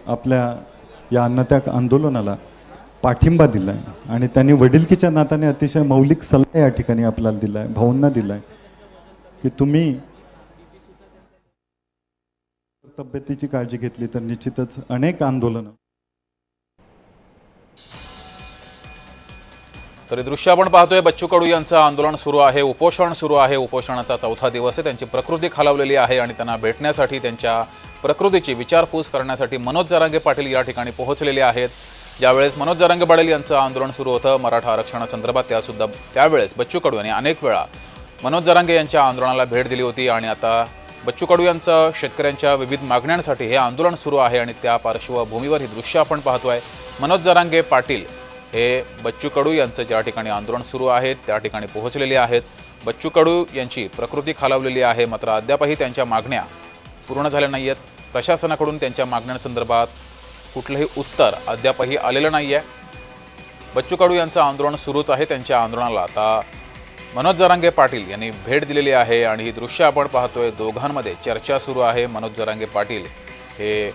आपल्या या अन्नत्याग आंदोलनाला पाठिंबा दिला आहे आणि त्यांनी वडिलकीच्या नात्याने अतिशय मौलिक सल्ला या ठिकाणी आपल्याला दिला आहे, भाऊंना दिला आहे की तुम्ही तब्येतीची काळजी घेतली तर निश्चितच अनेक आंदोलनं. तर हे दृश्य आपण पाहतोय, बच्चू कडू यांचं आंदोलन सुरू आहे, उपोषण सुरू आहे. उपोषणाचा चौथा दिवस आहे. त्यांची प्रकृती खालावलेली आहे आणि त्यांना भेटण्यासाठी, त्यांच्या प्रकृतीची विचारपूस करण्यासाठी मनोज जरांगे पाटील या ठिकाणी पोहोचलेले आहेत. ज्यावेळेस मनोज जरांगे पाटील यांचं आंदोलन सुरू होतं मराठा आरक्षणासंदर्भात, त्यावेळेस बच्चू कडू यांनी अनेक वेळा मनोज जरांगे यांच्या आंदोलनाला भेट दिली होती आणि आता बच्चू कडू यांचं शेतकऱ्यांच्या विविध मागण्यांसाठी हे आंदोलन सुरू आहे आणि त्या पार्श्वभूमीवर ही दृश्य आपण पाहतोय. मनोज जरांगे पाटील हे बच्चू कडू यांचं ज्या ठिकाणी आंदोलन सुरू आहे त्या ठिकाणी पोहोचलेले आहेत. बच्चू कडू यांची प्रकृती खालावलेली आहे, मात्र अद्यापही त्यांच्या मागण्या पूर्ण झाल्या नाही आहेत. प्रशासनाकडून त्यांच्या मागण्यांसंदर्भात कुठलंही उत्तर अद्यापही आलेलं नाही आहे. बच्चू कडू यांचं आंदोलन सुरूच आहे. त्यांच्या आंदोलनाला आता मनोज जरांगे पाटील यांनी भेट दिलेली आहे आणि ही दृश्य आपण पाहतोय. दोघांमध्ये चर्चा सुरू आहे. मनोज जरांगे पाटील हे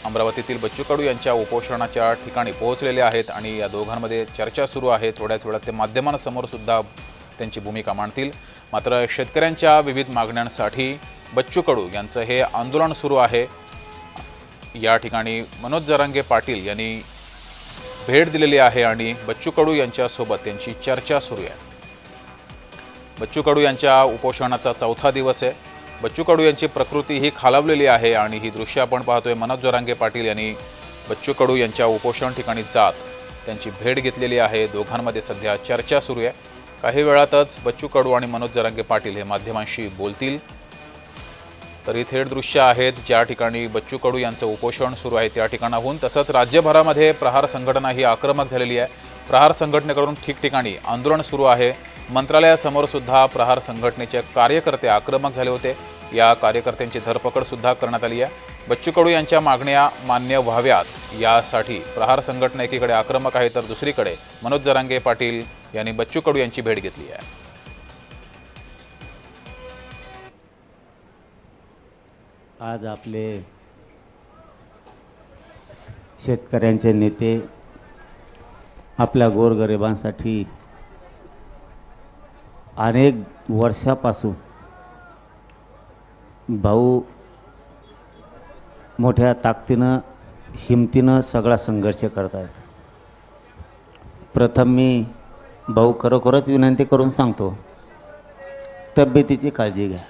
अमरावतीतील बच्चू कडू यांच्या उपोषणाच्या ठिकाणी पोहोचलेले आहेत आणि या दोघांमध्ये चर्चा सुरू आहे. थोड्याच वेळात ते माध्यमांसमोर सुद्धा त्यांची भूमिका मांडतील. मात्र शेतकऱ्यांच्या विविध मागण्यांसाठी बच्चू कडू यांचं हे आंदोलन सुरू आहे. या ठिकाणी मनोज जरांगे पाटील यांनी भेट दिलेली आहे आणि बच्चू कडू यांच्यासोबत त्यांची चर्चा सुरू आहे. बच्चू कडू यांच्या उपोषणाचा चौथा दिवस आहे. बच्चू कडू यांची प्रकृती ही खालावलेली आहे आणि ही दृश्य आपण पाहतोय. मनोज जरांगे पाटील यांनी बच्चू कडू यांच्या उपोषण ठिकाणी जात त्यांची भेट घेतलेली आहे. दोघांमध्ये सध्या चर्चा सुरू आहे. काही वेळातच बच्चू कडू आणि मनोज जरांगे पाटील हे माध्यमांशी बोलतील. तर ही थेट दृश्य आहेत ज्या ठिकाणी बच्चू कडू यांचं उपोषण सुरू आहे त्या ठिकाणाहून. तसंच राज्यभरामध्ये प्रहार संघटना ही आक्रमक झालेली आहे. प्रहार संघटनेकडून ठिकठिकाणी आंदोलन सुरू आहे. मंत्रालयासमोर सुद्धा प्रहार संघटनेचे कार्यकर्ते आक्रमक झाले होते. या कार्यकर्त्यांची धरपकड सुद्धा करण्यात आली आहे. बच्चू कडू यांच्या मागण्या मान्य व्हाव्यात यासाठी प्रहार संघटना एकीकडे आक्रमक आहे तर दुसरीकडे मनोज जरांगे पाटील यांनी बच्चू कडू यांची भेट घेतली आहे. आज आपले शेतकऱ्यांचे नेते आपल्या गोरगरिबांसाठी अनेक वर्षापासून भाऊ मोठ्या ताकदीनं हिमतीनं सगळा संघर्ष करत आहेत. प्रथम मी भाऊ खरोखरच विनंती करून सांगतो, तब्येतीची काळजी घ्या.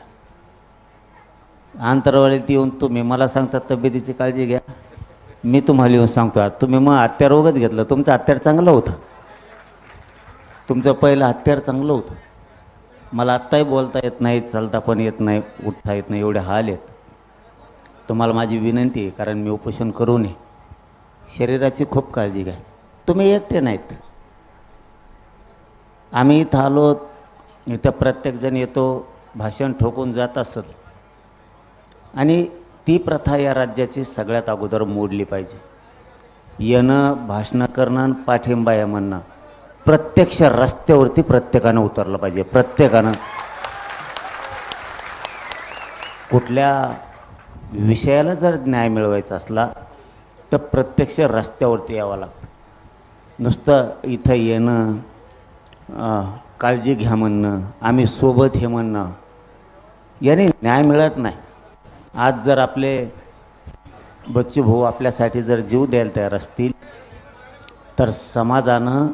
अंतरावळीत येऊन तुम्ही मला सांगता तब्येतीची काळजी घ्या, मी तुम्हाला येऊन सांगतो तुम्ही मग हत्यार वगैरे घेतलं. तुमचं हत्यार चांगलं होतं, तुमचं पहिलं हत्यार चांगलं होतं. मला आत्ताही बोलता येत नाही, चालता पण येत नाही, उठता येत नाही, एवढे हाल आहेत. तुम्हाला माझी विनंती आहे, कारण मी उपोषण करू नये, शरीराची खूप काळजी घ्या. तुम्ही एकटे नाहीत, आम्ही इथं आलो, इथं प्रत्येकजण येतो, भाषण ठोकून जात असत आणि ती प्रथा या राज्याची सगळ्यात अगोदर मोडली पाहिजे. येणं, भाषणं करणं, पाठिंबा या म्हणणं, प्रत्यक्ष रस्त्यावरती प्रत्येकानं उतरलं पाहिजे. प्रत्येकानं कुठल्या विषयाला जर न्याय मिळवायचा असला तर प्रत्यक्ष रस्त्यावरती यावं लागतं. नुसतं इथं येणं, काळजी घ्या म्हणणं, आम्ही सोबत हे म्हणणं, याने न्याय मिळत नाही. आज जर आपले बच्चू भाऊ आपल्यासाठी जर जीव द्यायला तयार असतील तर समाजानं,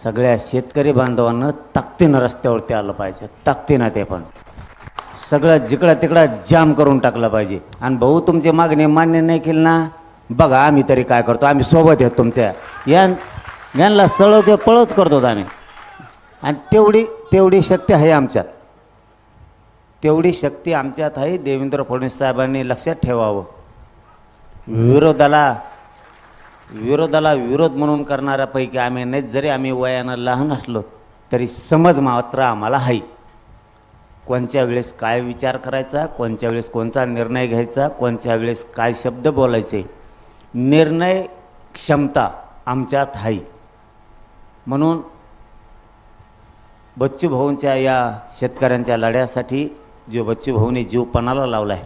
सगळ्या शेतकरी बांधवांना ताकदीनं रस्त्यावरती आलं पाहिजे. ताकदीनं ते पण सगळं जिकडं तिकडं जाम करून टाकलं पाहिजे. आणि भाऊ तुमची मागणी मान्य नाही केली ना, बघा आम्ही तरी काय करतो, आम्ही सोबत येतो तुमच्या. यांना सळव ते पळच करतो आम्ही. आणि तेवढी शक्ती आहे आमच्यात, तेवढी शक्ती आमच्यात आहे. देवेंद्र फडणवीस साहेबांनी लक्षात ठेवावं. विरोधाला विरोध म्हणून करणाऱ्यापैकी आम्ही नाहीत. जरी आम्ही वयानं लहान असलो तरी समज मात्र आम्हाला आहे. कोणत्या वेळेस काय विचार करायचा, कोणत्या वेळेस कोणता निर्णय घ्यायचा, कोणत्या वेळेस काय शब्द बोलायचे, निर्णय क्षमता आमच्यात आहे. म्हणून बच्चू भाऊंच्या या शेतकऱ्यांच्या लढ्यासाठी जो बच्चू भाऊने जीव पणाला लावला आहे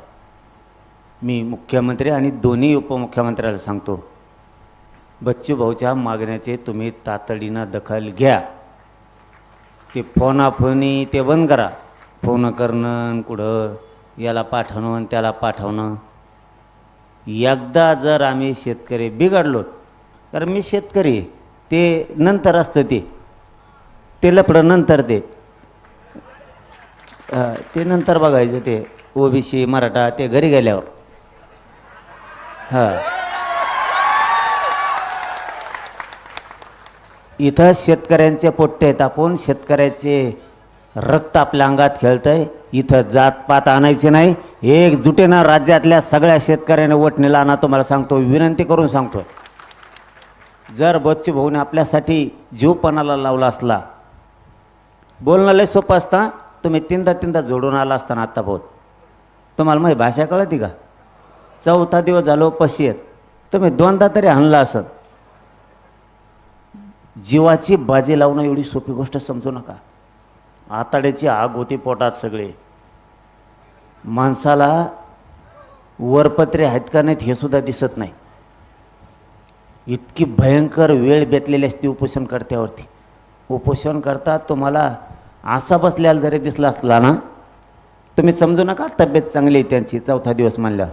मी मुख्यमंत्री आणि दोन्ही उपमुख्यमंत्र्याला सांगतो, बच्चू भाऊच्या मागण्याचे तुम्ही तातडीनं दखल घ्या. ते फोनाफोनी ते बंद करा. फोन करणं कुठं याला पाठवणं आणि त्याला पाठवणं. एकदा जर आम्ही शेतकरी बिघडलो, तर मी शेतकरी आहे. ते नंतर असतं, ते लपडं नंतर ते नंतर बघायचं. ते ओबीसी मराठा ते घरी गेल्यावर. हां, इथं शेतकऱ्यांचे पोट्टे आहेत. आपण शेतकऱ्याचे रक्त आपल्या अंगात खेळतंय. इथं जातपात आणायचे नाही. एकजुटीनं राज्यातल्या सगळ्या शेतकऱ्याने वटणीला आणा. तुम्हाला सांगतो, विनंती करून सांगतो. जर बच्चू भाऊने आपल्यासाठी जीवपणाला लावला असला, बोलणं लय सोपं असतं. तुम्ही तीनदा जोडून आला असताना आत्ता भाऊ. तुम्हाला माझी भाषा कळती का? चौथा दिवस झालो पशी आहेत. तुम्ही दोनदा तरी आणला असत. जीवाची बाजी लावणं एवढी सोपी गोष्ट समजू नका. आताड्याची आग होती पोटात सगळे. माणसाला वरपत्रे आहेत का नाहीत हे सुद्धा दिसत नाही. इतकी भयंकर वेळ बेतलेली असते उपोषणकर्त्यावरती. उपोषण करता तुम्हाला असा बसल्याला जरी दिसला असला ना, तुम्ही समजू नका तब्येत चांगली आहे त्यांची. चौथा दिवस मानल्यावर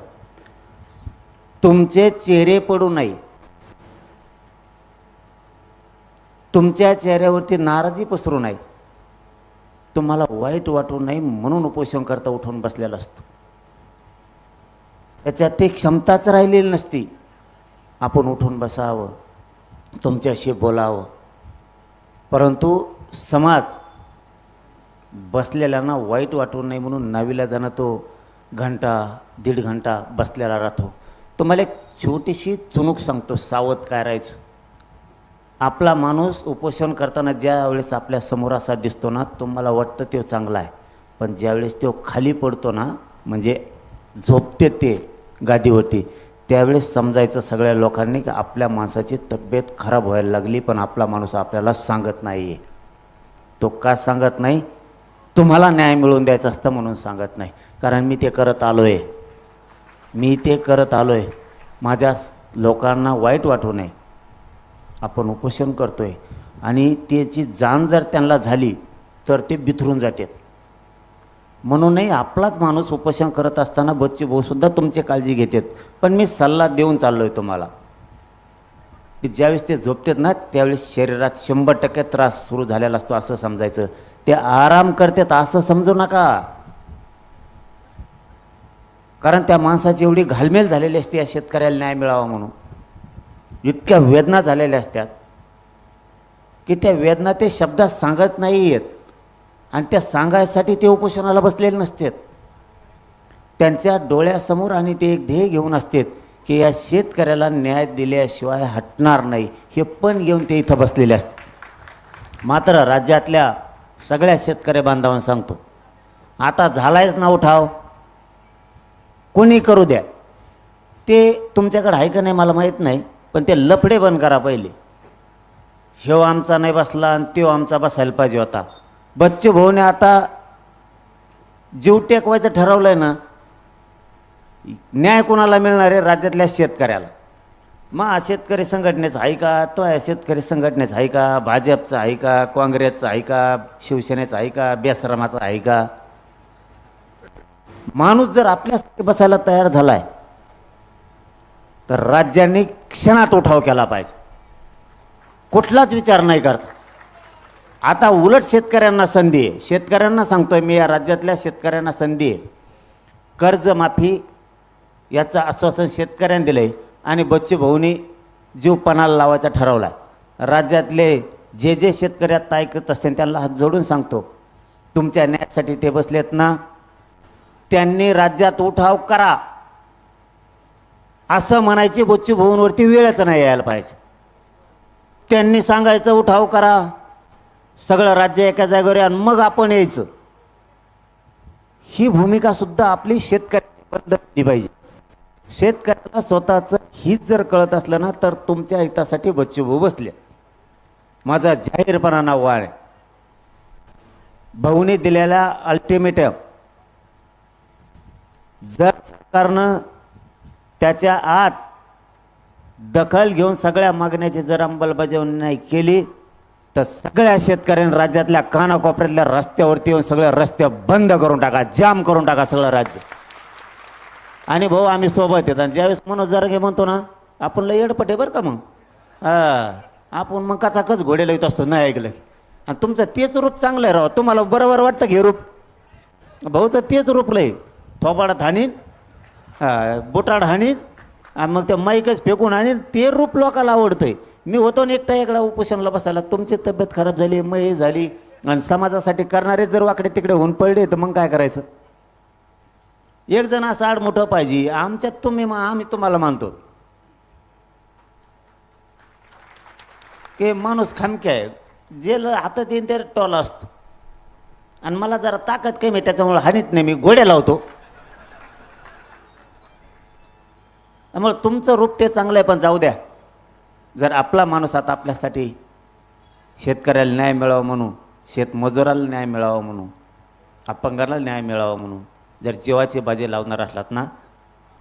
तुमचे चेहरे पडू नये. तुमच्या चेहऱ्यावरती नाराजी पसरू नये. तुम्हाला वाईट वाटू नये म्हणून उपोषण करता उठून बसलेला असतो. त्याच्यात ती क्षमताच राहिलेली नसती. आपण उठून बसावं, तुमच्याशी बोलावं. परंतु समाज बसलेल्यांना वाईट वाटू नये म्हणून नाविलाजानं तो घंटा दीड घंटा बसलेला राहतो. तुम्हाला एक छोटीशी चुणूक सांगतो, सावध काय राहायचं. आपला माणूस उपोषण करताना ज्या वेळेस आपल्या समोर असा दिसतो ना, तुम्हाला वाटतं तो चांगला आहे. पण ज्यावेळेस तो खाली पडतो ना, म्हणजे झोपते ते गादीवरती, त्यावेळेस समजायचं सगळ्या लोकांनी की आपल्या माणसाची तब्येत खराब व्हायला लागली. पण आपला माणूस आपल्याला सांगत नाही आहे. तो का सांगत नाही? तुम्हाला न्याय मिळवून द्यायचा असतं म्हणून सांगत नाही. कारण मी ते करत आलो आहे. माझ्या लोकांना वाईट वाटू नये. आपण उपोषण करतो आहे आणि त्याची जाण जर त्यांना झाली तर ते बिथरून जातात. म्हणूनही आपलाच माणूस उपोषण करत असताना बच्चू भाऊसुद्धा तुमची काळजी घेतात. पण मी सल्ला देऊन चाललो आहे तुम्हाला की ज्यावेळेस ते झोपतात ना, त्यावेळेस शरीरात 100% त्रास सुरू झालेला असतो असं समजायचं. ते आराम करतात असं समजू नका. कारण त्या माणसाची एवढी घालमेल झालेली असते या शेतकऱ्याला न्याय मिळावा म्हणून. इतक्या वेदना झालेल्या असतात की त्या वेदना ते शब्दात सांगत नाही आहेत. आणि त्या सांगायसाठी ते उपोषणाला बसलेले नसतात. त्यांच्या डोळ्यासमोर आणि ते एक ध्येय घेऊन असतात की या शेतकऱ्याला न्याय दिल्याशिवाय हटणार नाही, हे पण घेऊन ते इथं बसलेले असतात. मात्र राज्यातल्या सगळ्या शेतकरी बांधवांना सांगतो, आता झालायच ना उठाव, कोणी करू द्या. ते तुमच्याकडे आहे का नाही मला माहीत नाही, पण ते लफडे बंद करा पहिले. ह्यो आमचा नाही बसला आणि त्यो आमचा बसायला पाहिजे होता. बच्चू भाऊने आता जीव टेकवायचं ठरवलं आहे ना, न्याय कोणाला मिळणार आहे? राज्यातल्या शेतकऱ्याला. मग शेतकरी संघटनेचं आहे का? तो आहे शेतकरी संघटनेचं आहे का? भाजपचं आहे का? काँग्रेसचं आहे का? शिवसेनेचं आहे का? बेसरामाचं आहे का? माणूस जर आपल्यासाठी बसायला तयार झाला आहे तर राज्यांनी क्षणात उठाव केला पाहिजे. कुठलाच विचार नाही करता. आता उलट शेतकऱ्यांना संधी आहे. शेतकऱ्यांना सांगतोय मी, या राज्यातल्या शेतकऱ्यांना संधी आहे. कर्जमाफी याचं आश्वासन शेतकऱ्यांनी दिलं आहे आणि बच्चू भाऊनी जीवपणाला लावायचा ठरवला आहे. राज्यातले जे जे शेतकरी आता ऐकत असतील त्यांना हात जोडून सांगतो, तुमच्या न्यायासाठी ते बसलेत ना, त्यांनी राज्यात उठाव करा असं म्हणायची बच्चू भाऊंवरती वेळच नाही यायला पाहिजे. त्यांनी सांगायचं उठाव करा, सगळं राज्य एका जागेवर आणि मग आपण यायचं. ही भूमिका सुद्धा आपली शेतकऱ्याची पद्धती पाहिजे. शेतकऱ्याला स्वतःचं हित जर कळत असलं ना, तर तुमच्या हितासाठी बच्चू भाऊ बसले. माझा जाहीरपणानं आव्हान आहे, भाऊने दिलेला अल्टिमेटम जर सरकारनं त्याच्या आत दखल घेऊन सगळ्या मागण्याची जर अंमलबजावणी नाही केली तर सगळ्या शेतकऱ्यांनी राज्यातल्या कानाकोपऱ्यातल्या रस्त्यावरती येऊन सगळे रस्ते बंद करून टाका, जाम करून टाका सगळं राज्य. आणि भाऊ आम्ही सोबत येतात. ज्यावेळेस मनोज जरांगे म्हणतो ना आपण लय येडपटे बरं का, मग आपण मग कचाकच घोडेला येत असतो नाही ऐकलं की. आणि तुमचं तेच रूप चांगलं आहे राव, तुम्हाला बरोबर वाटतं घे रूप. भाऊचं तेच रूप लय, थोबाडात हाणीन, बुटाड हाणीन आणि मग ते माईकच फेकून हाणीन. ते रूप लोकाला आवडतंय. मी होतो ना एकटा एकला उपोषणाला बसायला, तुमची तब्येत खराब झाली, मय झाली आणि समाजासाठी करणारे जर वाकडे तिकडे होऊन पडले तर मग काय करायचं. एक जण असं आडमोठं पाहिजे. आमच्यात तुम्ही आम्ही तुम्हाला मानतो की माणूस खामक्या आहे, जे हातात येईन ते टॉल असतो. आणि मला जरा ताकद कमी त्याच्यामुळे हानीत नाही, मी घोड्या लावतो. त्यामुळे तुमचं रूप ते चांगलं आहे, पण जाऊ द्या. जर आपला माणूस आता आपल्यासाठी शेतकऱ्याला न्याय मिळावा म्हणून, शेतमजुराला न्याय मिळावा म्हणून, अपंगाला न्याय मिळावा म्हणून जर जीवाची बाजी लावणार असलात ना,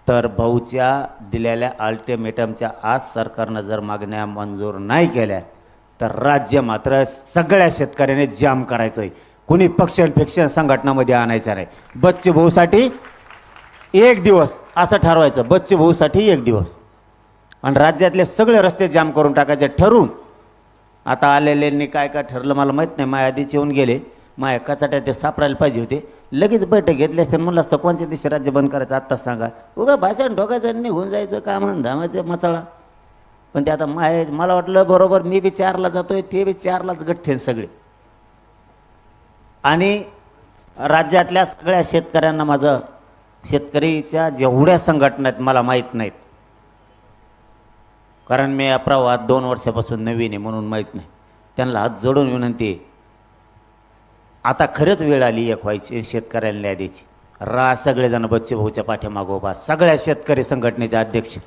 तर भाऊच्या दिलेल्या अल्टिमेटमच्या आज सरकारनं जर मागण्या मंजूर नाही केल्या तर राज्य मात्र सगळ्या शेतकऱ्याने जाम करायचं आहे. कुणी पक्ष संघटनामध्ये आणायचं नाही. बच्चू भाऊसाठी 1 दिवस असं ठरवायचं, बच्चू भाऊसाठी 1 दिवस, आणि राज्यातले सगळे रस्ते जाम करून टाकायचे ठरवून. आता आलेल्यांनी काय काय ठरलं मला माहीत नाही, माझ्या आधीच येऊन गेले, माझ्या कचाट्या ते सापडायला पाहिजे होते. लगेच बैठक घेतली असते, म्हणलं असतं कोणत्या दिवशी राज्य बंद करायचं आत्ताच सांगा. उगा भाषण ठोकायचं निघून जायचं, कामं धामायचं मसाळा. पण ते आता मला वाटलं बरोबर मी बी 4ला जातोय, ते बी 4लाच गठ्ठे सगळे. आणि राज्यातल्या सगळ्या शेतकऱ्यांना माझं, शेतकरीच्या जेवढ्या संघटना आहेत मला माहीत नाहीत, कारण मी या प्रवाहात 2 वर्षापासून नवीन आहे म्हणून माहीत नाही. त्यांना हात जोडून विनंती आहे, आता खरंच वेळ आली एक व्हायची शेतकऱ्यांना न्याय द्यायची. सगळेजण बच्चू भाऊच्या पाठीमागं उभा, सगळ्या शेतकरी संघटनेचे अध्यक्ष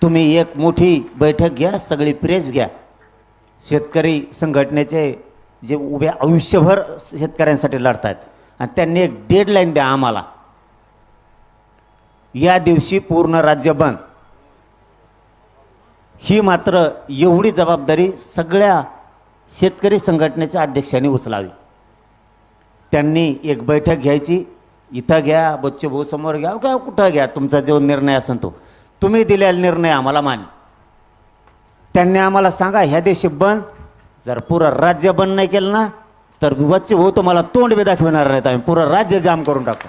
तुम्ही एक मोठी बैठक घ्या, सगळी प्रेस घ्या. शेतकरी संघटनेचे जे उभ्या आयुष्यभर शेतकऱ्यांसाठी लढतात आणि त्यांनी एक डेडलाईन द्या आम्हाला, या दिवशी पूर्ण राज्य बंद. ही मात्र एवढी जबाबदारी सगळ्या शेतकरी संघटनेच्या अध्यक्षांनी उचलावी. त्यांनी एक बैठक घ्यायची, इथं घ्या, बच्चू भाऊ समोर घ्या, काय कुठं घ्या, तुमचा जो निर्णय असेल तो. तुम्ही दिलेला निर्णय आम्हाला मान्य. त्यांनी आम्हाला सांगा ह्या दिवशी बंद. जर पुरं राज्य बंद नाही केलं ना तर बच्चू भाऊ तुम्हाला तोंड बी दाखविणार नाहीत, आम्ही पुरं राज्य जाम करून टाकू.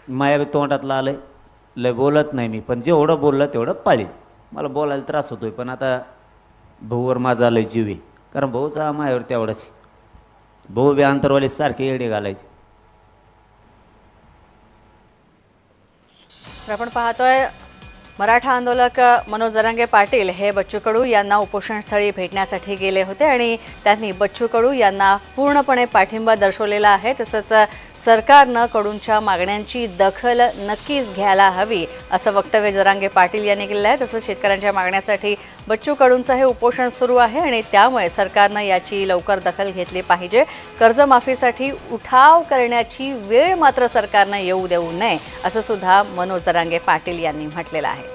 माया बी तोंडातलं आलंय, लय बोलत नाही मी, पण जेवढं बोललं तेवढं पाळीन. मला बोलायला त्रास होतोय, पण आता भाऊवर माझा आलंय जीव आहे, कारण भाऊचा मायावर तेवढाच. भाऊ बी अंतरवाली सारखे येडे घालायचे. तर आपण पाहतोय मराठा आंदोलक मनोज जरांगे पाटील हे बच्चू कडू यांना उपोषणस्थळी भेटण्यासाठी गेले होते आणि त्यांनी बच्चू कडू यांना पूर्णपणे पाठिंबा दर्शवलेला आहे. तसंच सरकारनं कडूंच्या मागण्यांची दखल नक्कीच घ्यायला हवी असं वक्तव्य जरांगे पाटील यांनी केलं आहे. तसंच शेतकऱ्यांच्या मागण्यासाठी बच्चू कडूंचं हे उपोषण सुरू आहे आणि त्यामुळे सरकारनं याची लवकर दखल घेतली पाहिजे. कर्जमाफीसाठी उठाव करण्याची वेळ मात्र सरकारनं येऊ देऊ नये असं सुद्धा मनोज जरांगे पाटील यांनी म्हटलेलं आहे.